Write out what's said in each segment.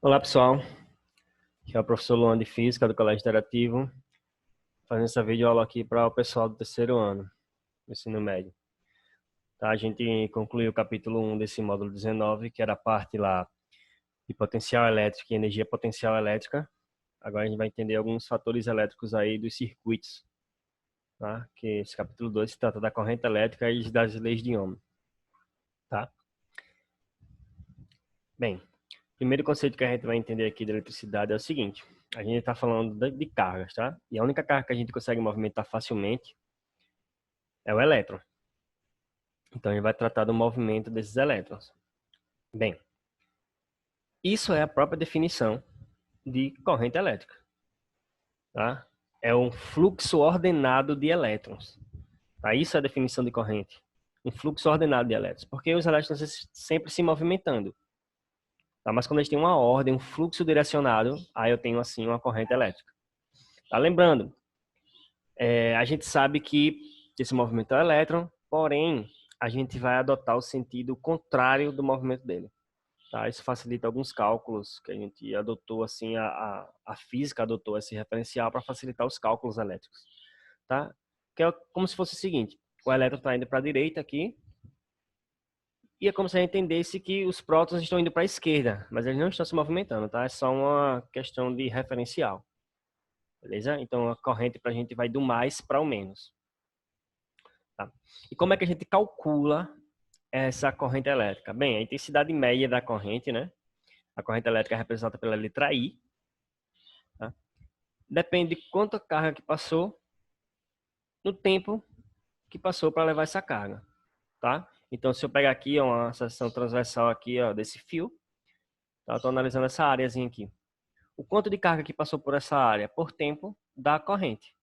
Olá pessoal, aqui é o professor Luan de Física do Colégio Interativo, fazendo essa videoaula aqui para o pessoal do terceiro ano do ensino médio. Tá? A gente concluiu o capítulo 1 desse módulo 19, que era a parte lá de potencial elétrico e energia potencial elétrica. Agora a gente vai entender alguns fatores elétricos aí dos circuitos, tá? Que esse capítulo 2 se trata da corrente elétrica e das leis de Ohm, tá? Bem, o primeiro conceito que a gente vai entender aqui da eletricidade é o seguinte: a gente está falando de cargas, tá? E a única carga que a gente consegue movimentar facilmente é o elétron. Então, a gente vai tratar do movimento desses elétrons. Bem, isso é a própria definição de corrente elétrica, tá? É um fluxo ordenado de elétrons. Tá? Isso é a definição de corrente. Um fluxo ordenado de elétrons. Porque os elétrons estão sempre se movimentando. Tá? Mas quando a gente tem uma ordem, um fluxo direcionado, aí eu tenho, assim, uma corrente elétrica. Tá? Lembrando, a gente sabe que esse movimento é o elétron, porém, a gente vai adotar o sentido contrário do movimento dele. Tá? Isso facilita alguns cálculos que a gente adotou, assim, a física adotou esse referencial para facilitar os cálculos elétricos. Tá? Que é como se fosse o seguinte: o elétron está indo para a direita aqui, e é como se a gente entendesse que os prótons estão indo para a esquerda, mas eles não estão se movimentando, tá? É só uma questão de referencial. Beleza? Então a corrente para a gente vai do mais para o menos. Tá? E como é que a gente calcula essa corrente elétrica? Bem, a intensidade média da corrente, né? A corrente elétrica é representada pela letra I. Tá? Depende de quanta carga que passou no tempo que passou para levar essa carga. Tá? Então, se eu pegar aqui uma seção transversal aqui, ó, desse fio, tá? Estou analisando essa áreazinha aqui. O quanto de carga que passou por essa área por tempo da corrente.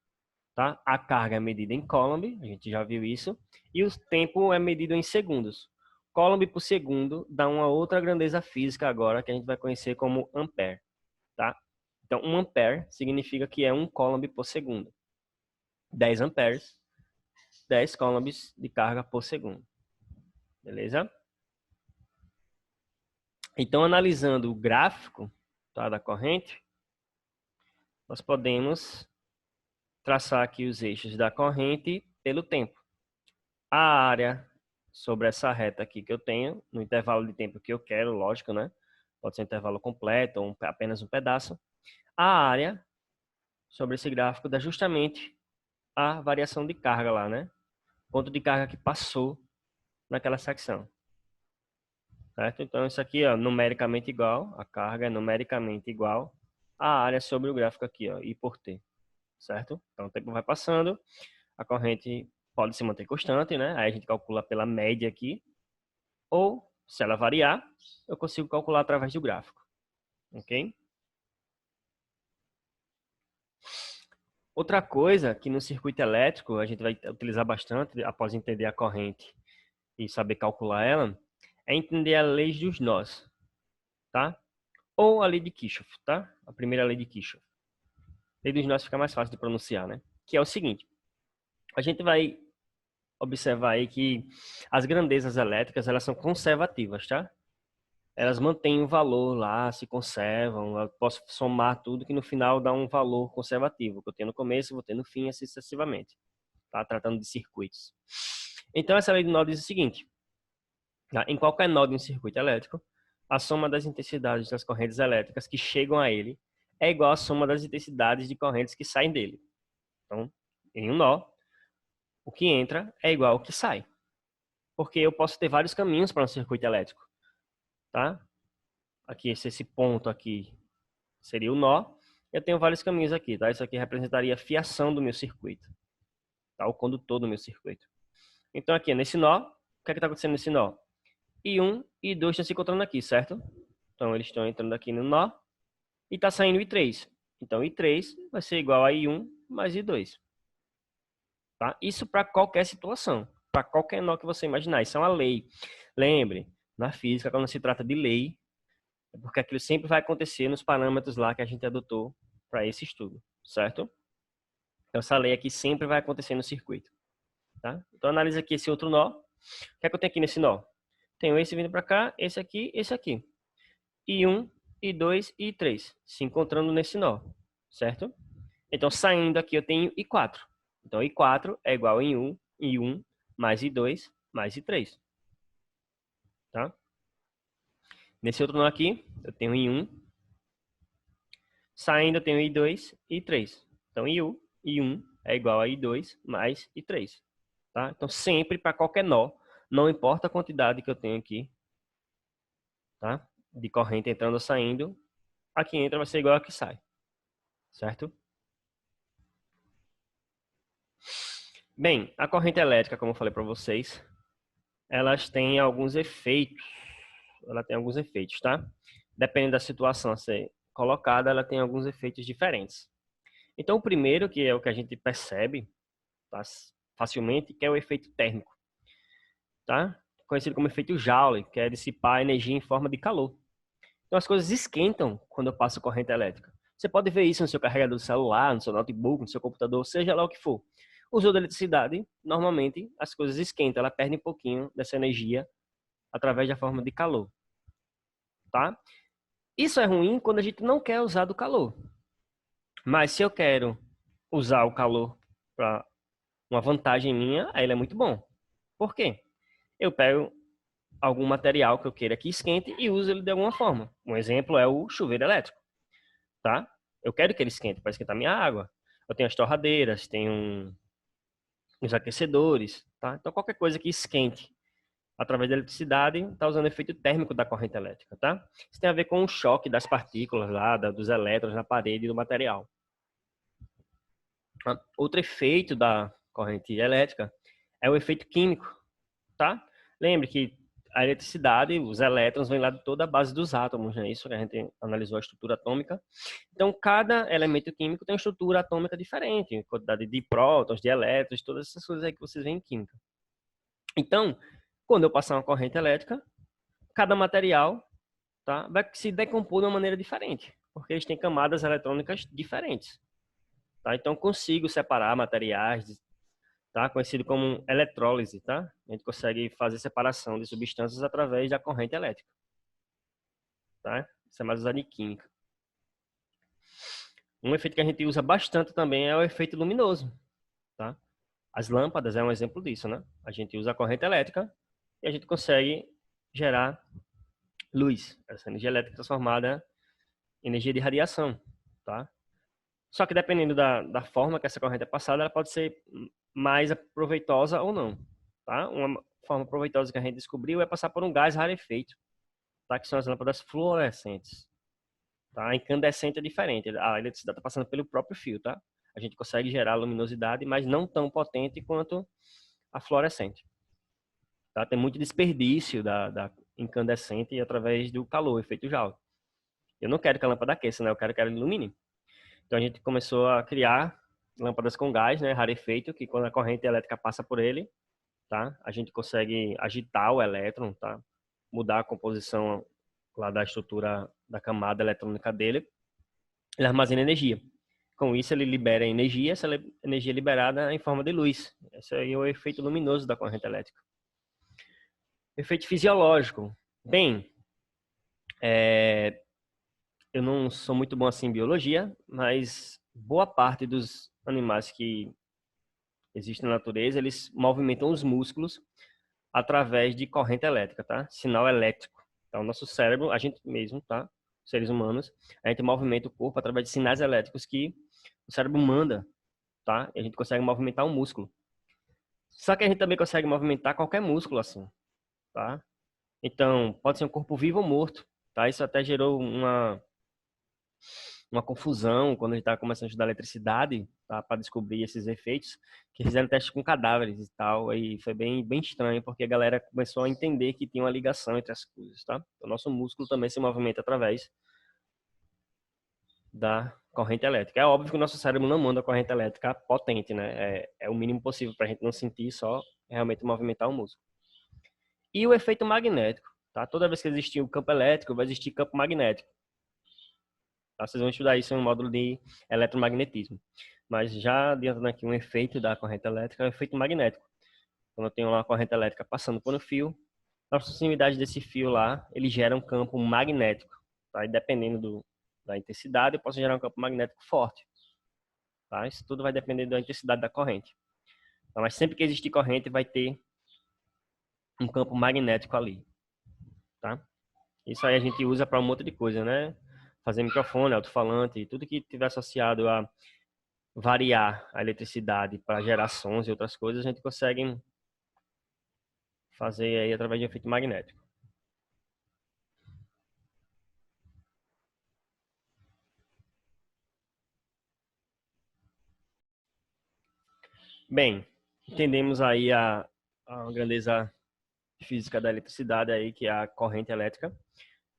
Tá? A carga é medida em Coulomb, a gente já viu isso, e o tempo é medido em segundos. Coulomb por segundo dá uma outra grandeza física agora que a gente vai conhecer como ampere. Tá? Então, 1 ampere significa que é 1 coulomb por segundo. 10 amperes, 10 coulombs de carga por segundo. Beleza? Então, analisando o gráfico, tá, da corrente, nós podemos traçar aqui os eixos da corrente pelo tempo. A área sobre essa reta aqui que eu tenho, no intervalo de tempo que eu quero, lógico, né? Pode ser um intervalo completo ou apenas um pedaço. A área sobre esse gráfico dá justamente a variação de carga lá, né? Quanto de carga que passou naquela secção. Certo? Então, isso aqui, ó, numericamente igual, a carga é numericamente igual à área sobre o gráfico aqui, ó, I por T. Certo? Então, o tempo vai passando, a corrente pode se manter constante, né? Aí a gente calcula pela média aqui, ou, se ela variar, eu consigo calcular através do gráfico. Ok? Outra coisa que no circuito elétrico a gente vai utilizar bastante após entender a corrente e saber calcular ela, é entender a lei dos nós, tá? Ou a lei de Kirchhoff, tá? A primeira lei de Kirchhoff. Lei dos nós fica mais fácil de pronunciar, né? Que é o seguinte: a gente vai observar aí que as grandezas elétricas, elas são conservativas, tá? Elas mantêm o valor lá, se conservam. Eu posso somar tudo que no final dá um valor conservativo, que eu tenho no começo, vou ter no fim, assim sucessivamente. Tá? Tratando de circuitos. Então, essa lei de nó diz o seguinte: tá? Em qualquer nó de um circuito elétrico, a soma das intensidades das correntes elétricas que chegam a ele é igual à soma das intensidades de correntes que saem dele. Então, em um nó, o que entra é igual ao que sai. Porque eu posso ter vários caminhos para um circuito elétrico. Tá? Aqui, esse ponto aqui seria o nó. Eu tenho vários caminhos aqui, tá? Isso aqui representaria a fiação do meu circuito, tá? O condutor do meu circuito. Então aqui, nesse nó, o que é que está acontecendo nesse nó? I1 e I2 estão se encontrando aqui, certo? Então eles estão entrando aqui no nó e está saindo I3. Então I3 vai ser igual a I1 mais I2. Tá? Isso para qualquer situação, para qualquer nó que você imaginar. Isso é uma lei. Lembre, na física, quando se trata de lei, é porque aquilo sempre vai acontecer nos parâmetros lá que a gente adotou para esse estudo, certo? Então, essa lei aqui sempre vai acontecer no circuito. Tá? Então, analisa aqui esse outro nó. O que é que eu tenho aqui nesse nó? Tenho esse vindo para cá, esse aqui. I1 I2 e I3, se encontrando nesse nó, certo? Então, saindo aqui eu tenho I4. Então, I4 é igual a I1 mais I2 mais I3. Tá? Nesse outro nó aqui, eu tenho I1. Saindo eu tenho I2 e I3. Então, I1 é igual a I2 mais I3. Tá? Então, sempre para qualquer nó, não importa a quantidade que eu tenho aqui, tá? De corrente entrando ou saindo, a que entra vai ser igual a que sai. Certo? Bem, a corrente elétrica, como eu falei para vocês, elas têm alguns efeitos. Ela tem alguns efeitos, tá? Dependendo da situação a ser colocada, ela tem alguns efeitos diferentes. Então, o primeiro, que é o que a gente percebe, tá, facilmente, que é o efeito térmico, tá? Conhecido como efeito Joule, que é dissipar energia em forma de calor. Então, as coisas esquentam quando eu passo corrente elétrica. Você pode ver isso no seu carregador de celular, no seu notebook, no seu computador, seja lá o que for. Usou da eletricidade, normalmente as coisas esquentam, ela perde um pouquinho dessa energia através da forma de calor, tá? Isso é ruim quando a gente não quer usar do calor. Mas se eu quero usar o calor para uma vantagem minha, aí ele é muito bom. Por quê? Eu pego algum material que eu queira que esquente e uso ele de alguma forma. Um exemplo é o chuveiro elétrico, tá? Eu quero que ele esquente para esquentar minha água. Eu tenho as torradeiras, tenho os aquecedores, tá? Então qualquer coisa que esquente através da eletricidade está usando o efeito térmico da corrente elétrica, tá? Isso tem a ver com o choque das partículas lá, dos elétrons na parede do material. Outro efeito da corrente elétrica é o efeito químico, tá? Lembre que a eletricidade, os elétrons vêm lá de toda a base dos átomos, né? Isso que a gente analisou a estrutura atômica. Então, cada elemento químico tem uma estrutura atômica diferente, quantidade de prótons, de elétrons, todas essas coisas aí que vocês veem em química. Então, quando eu passar uma corrente elétrica, cada material, tá, vai se decompor de uma maneira diferente, porque eles têm camadas eletrônicas diferentes. Tá? Então, consigo separar materiais, tá? Conhecido como eletrólise, tá? A gente consegue fazer separação de substâncias através da corrente elétrica, tá? Isso é mais usado em química. Um efeito que a gente usa bastante também é o efeito luminoso, tá? As lâmpadas é um exemplo disso, né? A gente usa a corrente elétrica e a gente consegue gerar luz. Essa energia elétrica transformada em energia de radiação, tá? Só que dependendo da forma que essa corrente é passada, ela pode ser mais proveitosa ou não, tá? Uma forma proveitosa que a gente descobriu é passar por um gás rarefeito, tá? Que são as lâmpadas fluorescentes, tá? A incandescente é diferente, a eletricidade está passando pelo próprio fio, tá? A gente consegue gerar luminosidade, mas não tão potente quanto a fluorescente, tá? Tem muito desperdício da incandescente através do calor, efeito Joule. Eu não quero que a lâmpada aqueça, né? Eu quero que ela ilumine. Então a gente começou a criar lâmpadas com gás, né, rarefeito, que quando a corrente elétrica passa por ele, tá, a gente consegue agitar o elétron, tá, mudar a composição lá da estrutura da camada eletrônica dele, ele armazena energia. Com isso ele libera energia, essa energia é liberada em forma de luz. Esse aí é o efeito luminoso da corrente elétrica. Efeito fisiológico. Bem, eu não sou muito bom assim em biologia, mas boa parte dos animais que existem na natureza, eles movimentam os músculos através de corrente elétrica, tá? Sinal elétrico. Então, nosso cérebro, a gente mesmo, tá? Seres humanos, a gente movimenta o corpo através de sinais elétricos que o cérebro manda, tá? E a gente consegue movimentar um músculo. Só que a gente também consegue movimentar qualquer músculo assim, tá? Então, pode ser um corpo vivo ou morto, tá? Isso até gerou uma confusão quando a gente estava começando a estudar eletricidade, tá, para descobrir esses efeitos, que fizeram testes com cadáveres e tal, aí foi bem estranho, porque a galera começou a entender que tinha uma ligação entre as coisas, tá? O nosso músculo também se movimenta através da corrente elétrica. É óbvio que o nosso cérebro não manda corrente elétrica potente, né? É o mínimo possível para a gente não sentir, só realmente movimentar o músculo. E o efeito magnético, tá? Toda vez que existir um campo elétrico, vai existir campo magnético. Tá? Vocês vão estudar isso em um módulo de eletromagnetismo. Mas já adiantando aqui um efeito da corrente elétrica, é o efeito magnético. Quando eu tenho uma corrente elétrica passando por um fio, na proximidade desse fio lá, ele gera um campo magnético. tá? E dependendo da intensidade, eu posso gerar um campo magnético forte, tá? Isso tudo vai depender da intensidade da corrente. Tá? Mas sempre que existir corrente, vai ter um campo magnético ali, tá? Isso aí a gente usa para um monte de coisa, né? Fazer microfone, alto-falante, tudo que tiver associado a variar a eletricidade para gerar sons e outras coisas, a gente consegue fazer aí através de efeito magnético. Bem, entendemos aí a grandeza física da eletricidade aí, que é a corrente elétrica.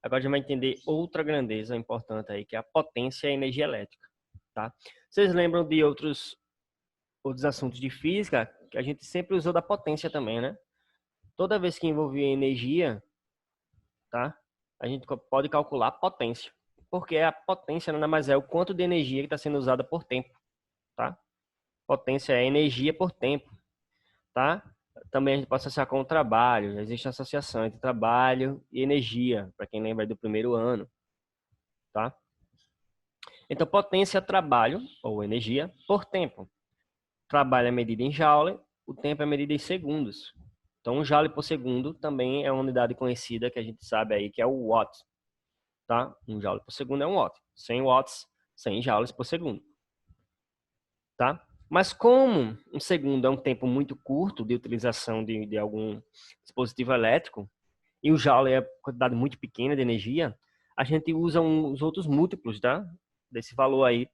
Agora a gente vai entender outra grandeza importante aí, que é a potência e a energia elétrica, tá? Vocês lembram de outros assuntos de física que a gente sempre usou da potência também, né? Toda vez que envolvia energia, tá? A gente pode calcular a potência, porque a potência nada mais é o quanto de energia que está sendo usada por tempo, tá? Potência é energia por tempo, tá? Também a gente pode associar com o trabalho. Existe associação entre trabalho e energia, para quem lembra do primeiro ano, tá? Então, potência é trabalho, ou energia, por tempo. Trabalho é medido em joule, o tempo é medido em segundos. Então, um joule por segundo também é uma unidade conhecida que a gente sabe aí que é o watt, tá? Um joule por segundo é um watt. 100 watts, 100 joules por segundo, tá? Mas como um segundo é um tempo muito curto de utilização de algum dispositivo elétrico, e o joule é uma quantidade muito pequena de energia, a gente usa os outros múltiplos, tá? Desse valor aí,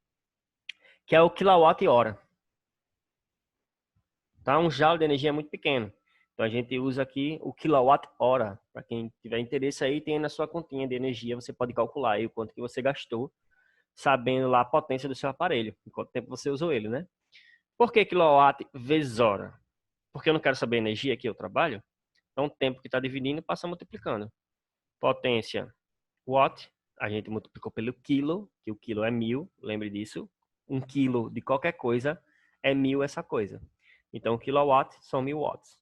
que é o quilowatt-hora. Tá? Um joule de energia é muito pequeno. Então a gente usa aqui o quilowatt-hora. Para quem tiver interesse aí, tem na sua continha de energia, você pode calcular aí o quanto que você gastou, sabendo lá a potência do seu aparelho, em quanto tempo você usou ele, né? Por que quilowatt vezes hora? Porque eu não quero saber a energia que eu trabalho. Então o tempo que está dividindo passa multiplicando. Potência, watt, a gente multiplicou pelo quilo, que o quilo é 1000, lembre disso. 1 quilo de qualquer coisa é 1000 essa coisa. Então, kilowatt são 1000 watts.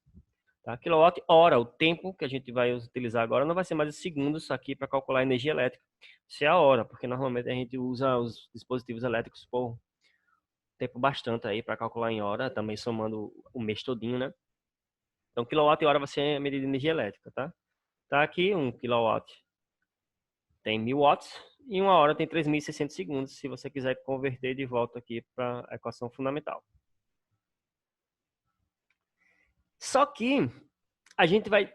Tá? Quilowatt hora, o tempo que a gente vai utilizar agora não vai ser mais os segundos aqui para calcular a energia elétrica. Isso é a hora, porque normalmente a gente usa os dispositivos elétricos por tempo bastante aí para calcular em hora, também somando o mês todinho, né? Então, quilowatt hora vai ser a medida de energia elétrica, tá? Tá aqui, 1 kW tem 1000 watts e 1 hora tem 3.600 segundos, se você quiser converter de volta aqui para a equação fundamental. Só que a gente vai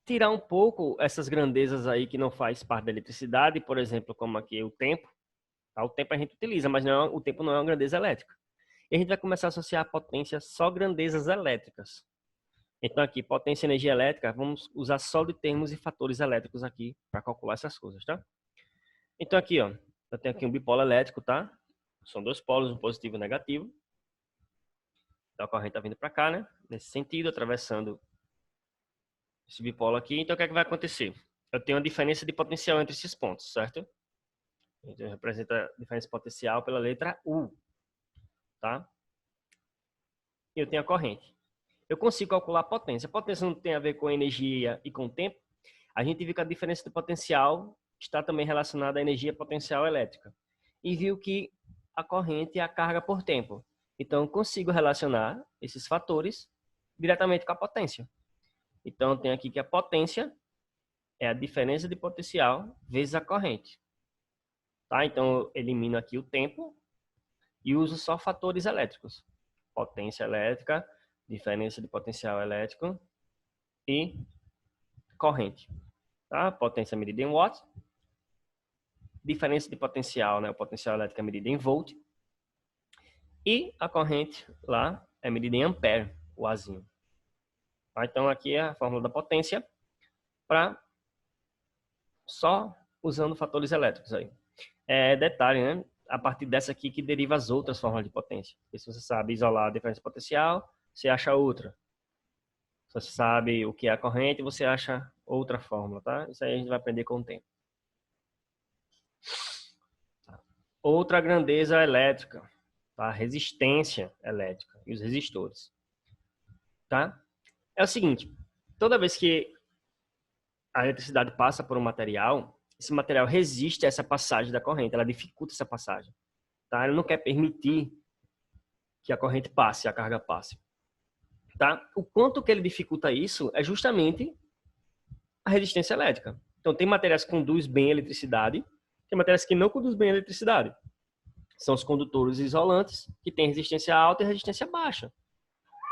tirar um pouco essas grandezas aí que não faz parte da eletricidade, por exemplo, como aqui o tempo. Tá? O tempo a gente utiliza, mas não, o tempo não é uma grandeza elétrica. E a gente vai começar a associar a potência só grandezas elétricas. Então aqui, potência e energia elétrica, vamos usar só de termos e fatores elétricos aqui para calcular essas coisas, tá? Então aqui, ó, eu tenho aqui um bipolo elétrico, tá? São dois polos, um positivo e um negativo. Então a corrente está vindo para cá, né? Nesse sentido, atravessando esse bipolo aqui. Então o que é que vai acontecer? Eu tenho uma diferença de potencial entre esses pontos, certo? Então representa a diferença potencial pela letra U, tá? E eu tenho a corrente. Eu consigo calcular a potência. A potência não tem a ver com energia e com tempo. A gente viu que a diferença de potencial está também relacionada à energia potencial elétrica. E viu que a corrente é a carga por tempo. Então, eu consigo relacionar esses fatores diretamente com a potência. Então, tem aqui que a potência é a diferença de potencial vezes a corrente. Tá? Então, eu elimino aqui o tempo e uso só fatores elétricos. Potência elétrica, diferença de potencial elétrico e corrente. Tá? Potência medida em watts. Diferença de potencial, né? O potencial elétrico é medida em volt. E a corrente lá é medida em ampere, o Azinho. Tá? Então, aqui é a fórmula da potência para só usando fatores elétricos aí. Detalhe, né? A partir dessa aqui que deriva as outras fórmulas de potência. Porque se você sabe isolar a diferença potencial, você acha outra. Se você sabe o que é a corrente, você acha outra fórmula, tá? Isso aí a gente vai aprender com o tempo. Outra grandeza elétrica, tá? Resistência elétrica e os resistores, tá? É o seguinte, toda vez que a eletricidade passa por um material, esse material resiste a essa passagem da corrente, ela dificulta essa passagem, tá? Ela não quer permitir que a corrente passe, a carga passe, tá? O quanto que ele dificulta isso é justamente a resistência elétrica. Então, tem materiais que conduzem bem a eletricidade, tem materiais que não conduzem bem a eletricidade. São os condutores isolantes, que têm resistência alta e resistência baixa.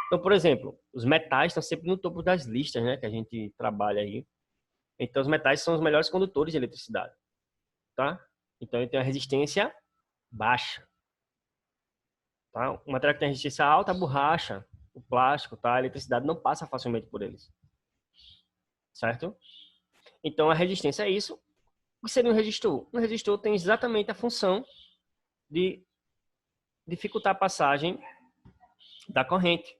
Então, por exemplo, os metais estão sempre no topo das listas, né, que a gente trabalha aí. Então, os metais são os melhores condutores de eletricidade, tá? Então, ele tem uma resistência baixa, tá? O material que tem resistência alta, a borracha, o plástico, tá? A eletricidade não passa facilmente por eles, certo? Então, a resistência é isso. O que seria um resistor? Um resistor tem exatamente a função de dificultar a passagem da corrente,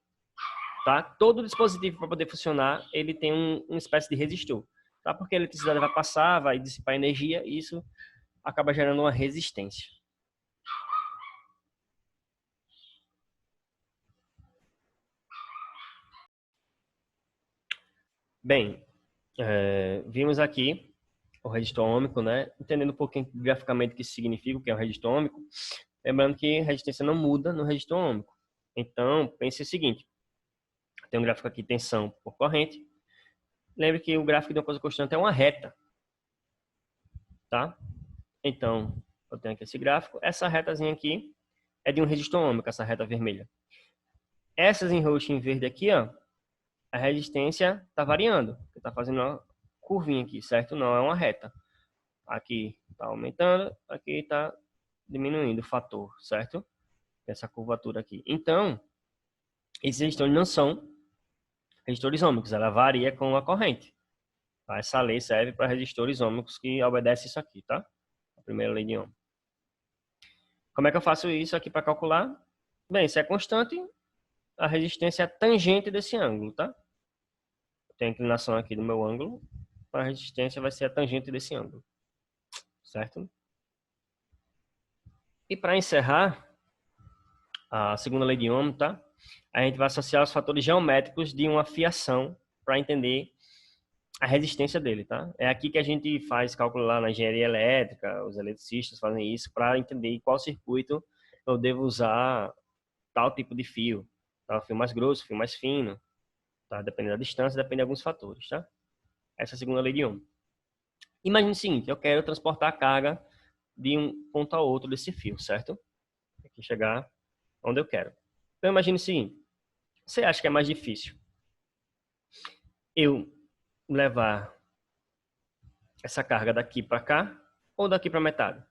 tá? Todo dispositivo, para poder funcionar, ele tem uma espécie de resistor, tá? Porque a eletricidade vai passar, vai dissipar energia, e isso acaba gerando uma resistência. Bem, vimos aqui o resistor ôhmico, né? Entendendo um pouquinho graficamente o que isso significa, o que é um resistor ôhmico. Lembrando que a resistência não muda no resistor ôhmico. Então, pense o seguinte. Tem um gráfico aqui, tensão por corrente. Lembre que o gráfico de uma coisa constante é uma reta, tá? Então, eu tenho aqui esse gráfico. Essa retazinha aqui é de um resistor ôhmico, essa reta vermelha. Essas em roxo e em verde aqui, ó, a resistência está variando. Está fazendo uma curvinha aqui, certo? Não é uma reta. Aqui está aumentando, aqui está diminuindo o fator, certo? Essa curvatura aqui. Então, esses resistores não são resistores ôhmicos, ela varia com a corrente. Tá? Essa lei serve para resistores ôhmicos que obedecem isso aqui, tá? A primeira lei de Ohm. Como é que eu faço isso aqui para calcular? Bem, se é constante, a resistência é tangente desse ângulo, tá? Tem a inclinação aqui do meu ângulo, a resistência vai ser a tangente desse ângulo, certo? E para encerrar, a segunda lei de Ohm, tá? A gente vai associar os fatores geométricos de uma fiação para entender a resistência dele, tá? É aqui que a gente faz cálculo lá na engenharia elétrica, os eletricistas fazem isso para entender qual circuito eu devo usar tal tipo de fio. Tá? Fio mais grosso, fio mais fino, tá? Dependendo da distância, depende de alguns fatores, tá? Essa é a segunda lei de Ohm. Imagine o seguinte, eu quero transportar a carga de um ponto a outro desse fio, certo? Aqui chegar onde eu quero. Então imagine o seguinte, você acha que é mais difícil eu levar essa carga daqui para cá ou daqui para metade?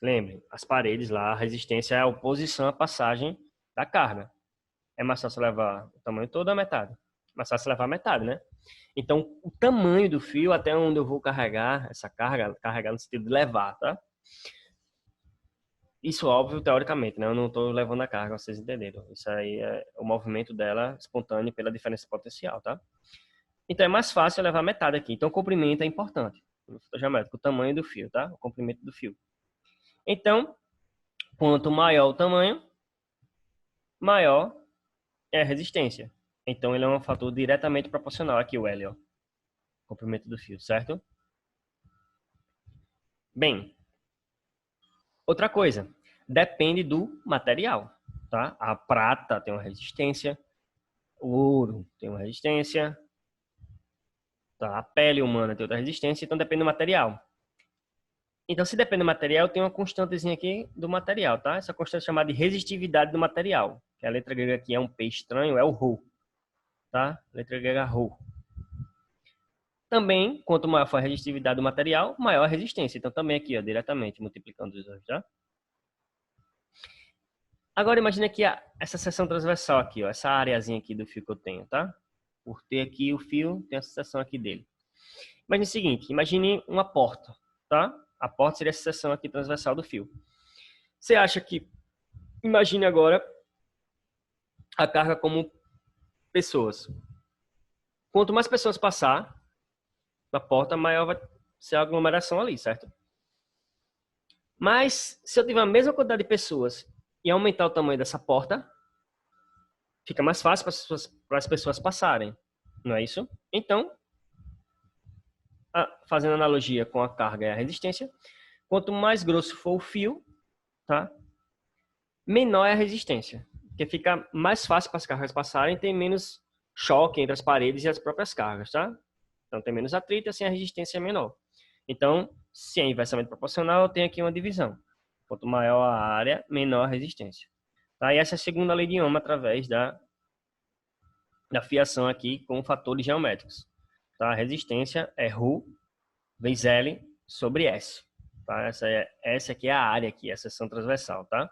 Lembre, as paredes lá, a resistência é a oposição à passagem da carga. É mais fácil levar o tamanho todo ou a metade? Mais fácil levar a metade, né? Então, o tamanho do fio até onde eu vou carregar essa carga, carregar no sentido de levar, tá? Isso óbvio, teoricamente, né? Eu não estou levando a carga, vocês entenderam. Isso aí é o movimento dela espontâneo pela diferença potencial, tá? Então, é mais fácil eu levar metade aqui. Então, o comprimento é importante. No fator geométrico, o tamanho do fio, tá? O comprimento do fio. Então, quanto maior o tamanho, maior é a resistência. Então, ele é um fator diretamente proporcional aqui, o L, ó. Comprimento do fio, certo? Bem, outra coisa, depende do material, tá? A prata tem uma resistência, o ouro tem uma resistência, tá? A pele humana tem outra resistência, então depende do material. Então, se depende do material, tem uma constantezinha aqui do material, tá? Essa constante é chamada de resistividade do material. Que a letra grega aqui é um P estranho, é o Rho, tá? Letra grega Rho. Também, quanto maior for a resistividade do material, maior a resistência. Então, também aqui, ó, diretamente, multiplicando os dois, tá? Agora, imagine aqui essa seção transversal aqui, ó, essa areazinha aqui do fio que eu tenho, tá? Por ter aqui o fio, tem essa seção aqui dele. Imagine o seguinte, imagine uma porta, tá? A porta seria essa seção aqui transversal do fio. Você acha que, imagine agora a carga como pessoas. Quanto mais pessoas passar na porta, maior vai ser a aglomeração ali, certo? Mas, se eu tiver a mesma quantidade de pessoas e aumentar o tamanho dessa porta, fica mais fácil para as pessoas passarem, não é isso? Então, fazendo analogia com a carga e a resistência, quanto mais grosso for o fio, tá? Menor é a resistência, porque fica mais fácil para as cargas passarem, tem menos choque entre as paredes e as próprias cargas, tá? Então tem menos atrito, assim a resistência é menor. Então, se é inversamente proporcional, eu tenho aqui uma divisão. Quanto maior a área, menor a resistência. Tá? E essa é a segunda lei de Ohm através da fiação aqui com fatores geométricos. Tá? A resistência é ρ vezes L sobre S. Tá? Essa aqui é a área aqui, a seção transversal, tá?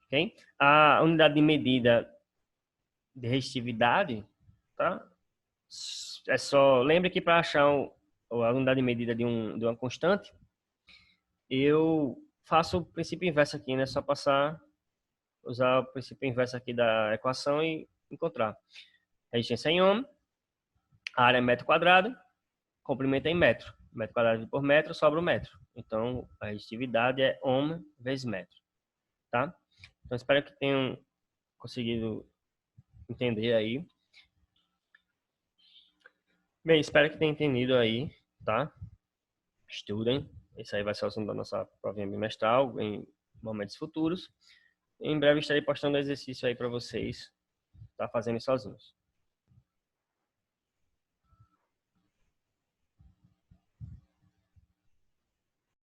Okay? A unidade de medida de resistividade, tá? É só, lembre que para achar a unidade de medida de uma constante, eu faço o princípio inverso aqui, né? Só usar o princípio inverso aqui da equação e encontrar. Resistência em ohm, a área é metro quadrado, comprimento é em metro. Metro quadrado por metro, sobra o metro. Então, a resistividade é ohm vezes metro, tá? Então, espero que tenham conseguido entender aí. Bem, espero que tenham entendido aí, tá? Estudem. Esse aí vai ser o assunto da nossa provinha bimestral em momentos futuros. Em breve estarei postando exercício aí para vocês, tá? Fazendo sozinhos.